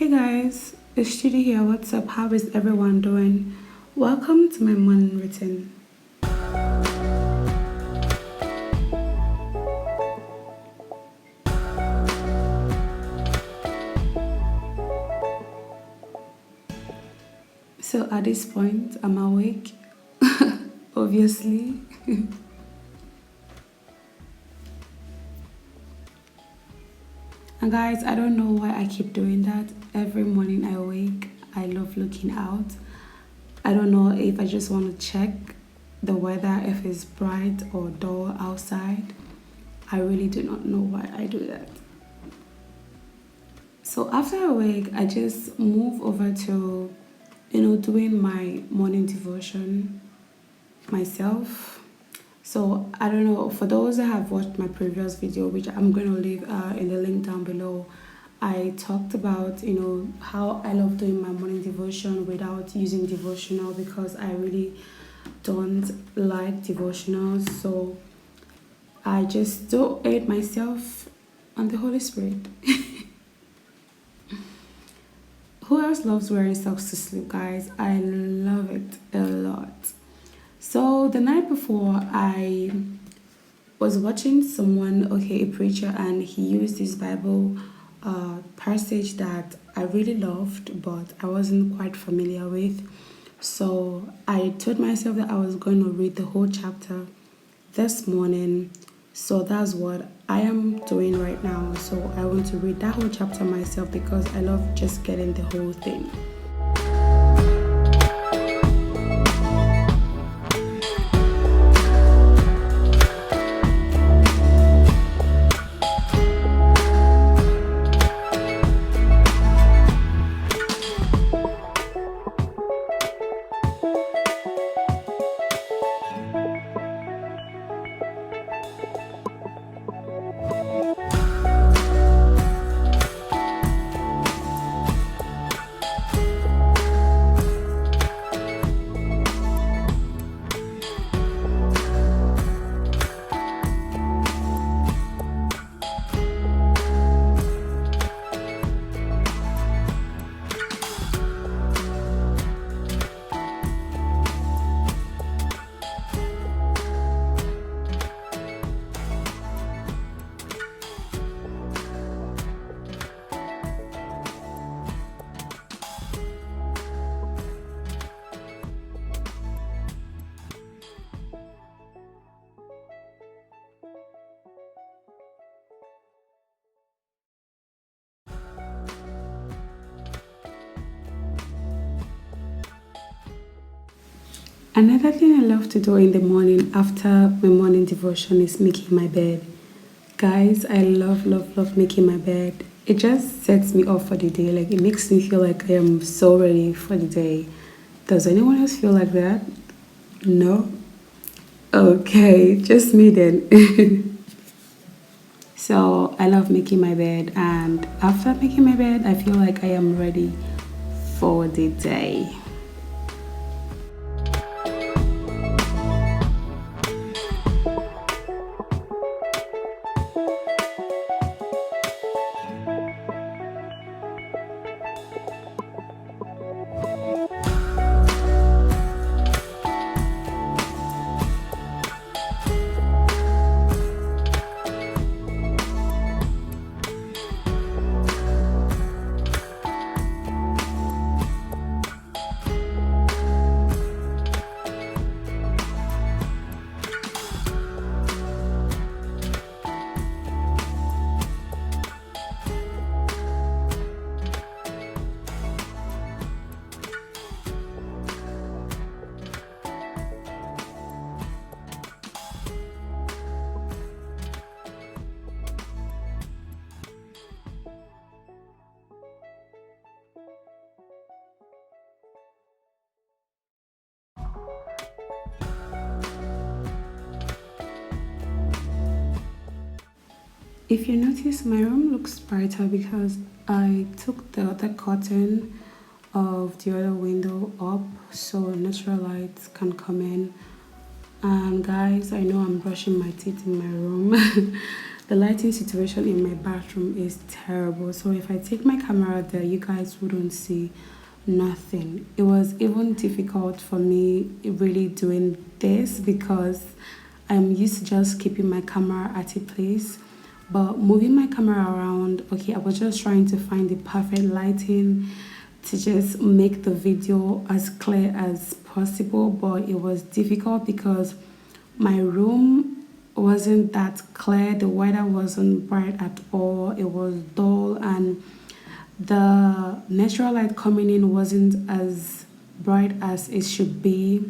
Hey guys, it's Chidi here. What's up? How is everyone doing? Welcome to my morning routine. So at this point, I'm awake, obviously. And guys, I don't know why I keep doing that. Every morning I wake, I love looking out. I don't know if I just want to check the weather, if it's bright or dull outside. I really do not know why I do that. So after I wake, I just move over to, doing my morning devotion myself. So I don't know, for those that have watched my previous video, which I'm going to leave in the link down below, I talked about, how I love doing my morning devotion without using devotional because I really don't like devotionals. So I just do it myself and the Holy Spirit. Who else loves wearing socks to sleep, guys? I love it a lot. So the night before, I was watching someone, a preacher, and he used this Bible passage that I really loved, but I wasn't quite familiar with. So I told myself that I was going to read the whole chapter this morning. So that's what I am doing right now. So I want to read that whole chapter myself because I love just getting the whole thing. Another thing I love to do in the morning after my morning devotion is making my bed. Guys, I love, love, love making my bed. It just sets me off for the day. Like, it makes me feel like I am so ready for the day. Does anyone else feel like that? No? Okay, just me then. So I love making my bed, and after making my bed, I feel like I am ready for the day. If you notice, my room looks brighter because I took the other curtain of the other window up so natural light can come in. And guys, I know I'm brushing my teeth in my room the lighting situation in my bathroom is terrible. So if I take my camera there, you guys wouldn't see nothing. It was even difficult for me really doing this because I'm used to just keeping my camera at a place. But moving my camera around, okay, I was just trying to find the perfect lighting to just make the video as clear as possible, but it was difficult because my room wasn't that clear. The weather wasn't bright at all. It was dull, and the natural light coming in wasn't as bright as it should be.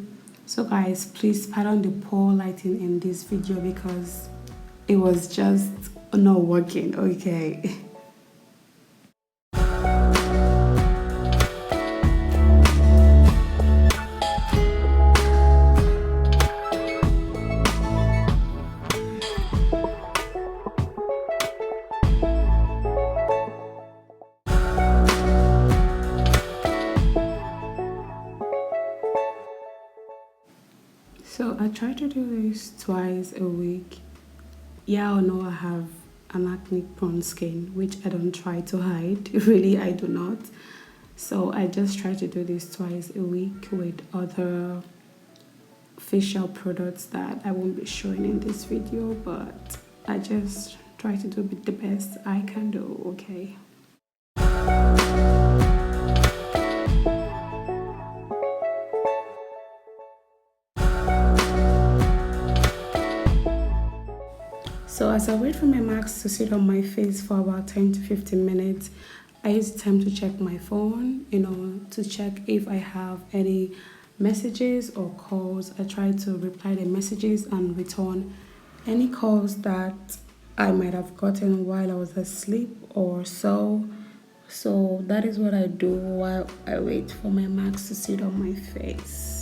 So guys, please pardon the poor lighting in this video because it was just not working. Okay. So I try to do this twice a week. Yeah or no, I have an acne prone skin, which I don't try to hide. Really, I do not. So I just try to do this twice a week with other facial products that I won't be showing in this video, but I just try to do the best I can do, okay? So as I wait for my mask to sit on my face for about 10 to 15 minutes, I use the time to check my phone, to check if I have any messages or calls. I try to reply the messages and return any calls that I might have gotten while I was asleep or so. So that is what I do while I wait for my mask to sit on my face.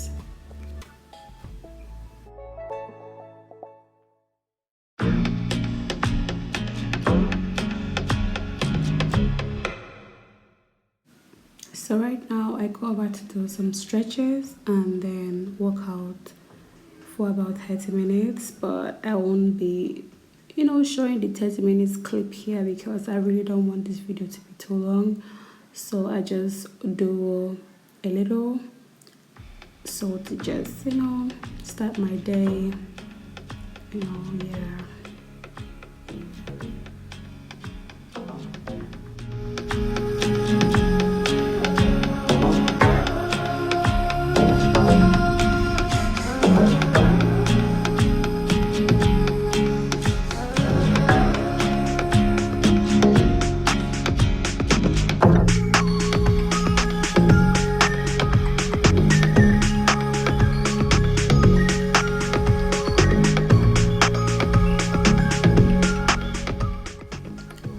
So right now I go about to do some stretches and then walk out for about 30 minutes, but I won't be showing the 30 minutes clip here because I really don't want this video to be too long. So I just do a little, so to just start my day, yeah.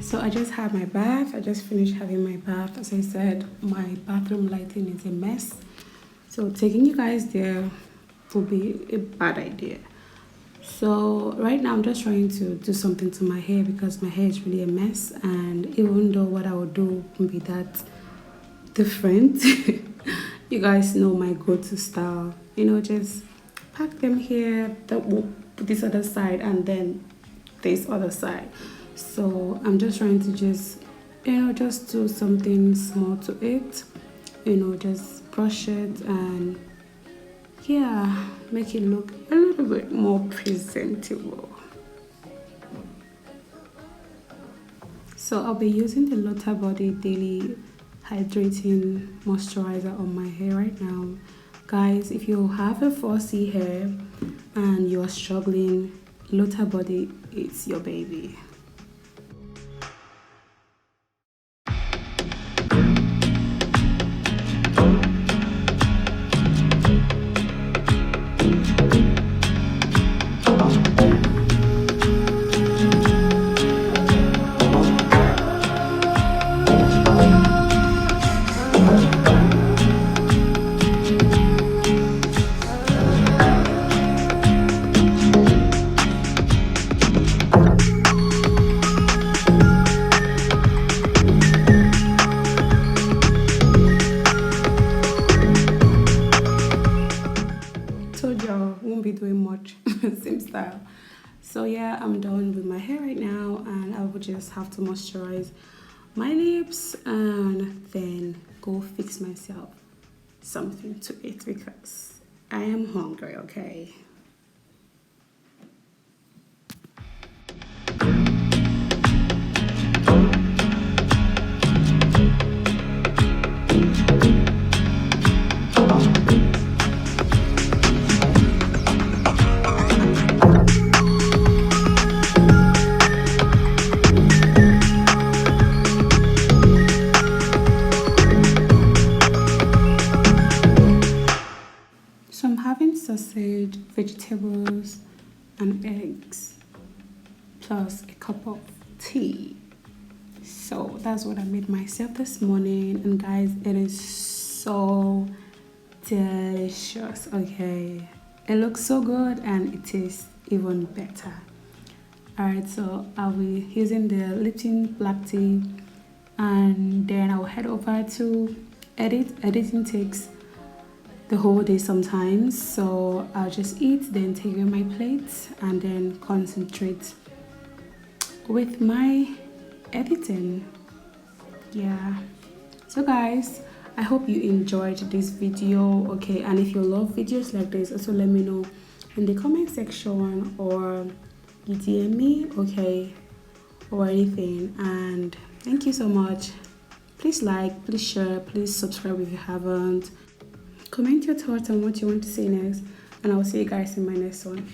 So I just had my bath. I just finished having my bath. As I said, my bathroom lighting is a mess. So taking you guys there would be a bad idea. So right now I'm just trying to do something to my hair because my hair is really a mess. And even though what I would do won't be that different, you guys know my go-to style. Just pack them here, this other side, and then this other side. So I'm just trying to just do something small to it, just brush it and yeah, make it look a little bit more presentable. So I'll be using the Lotta Body Daily Hydrating Moisturizer on my hair right now. Guys, if you have a fussy hair and you are struggling, Lotta Body is your baby. So yeah, I'm done with my hair right now, and I will just have to moisturize my lips and then go fix myself something to eat because I am hungry, okay? So I'm having sausage, vegetables, and eggs, plus a cup of tea. So that's what I made myself this morning, and guys, it is so delicious. Okay, it looks so good and it tastes even better. Alright, so I'll be using the Lipton black tea, and then I'll head over to edit. Editing takes the whole day sometimes, so I'll just eat, then take away my plate, and then concentrate with my editing. Yeah, so guys, I hope you enjoyed this video. Okay, and if you love videos like this, also let me know in the comment section, or you DM me, okay, or anything. And thank you so much. Please like, please share, please subscribe if you haven't. Comment your thoughts on what you want to see next, and I'll see you guys in my next one.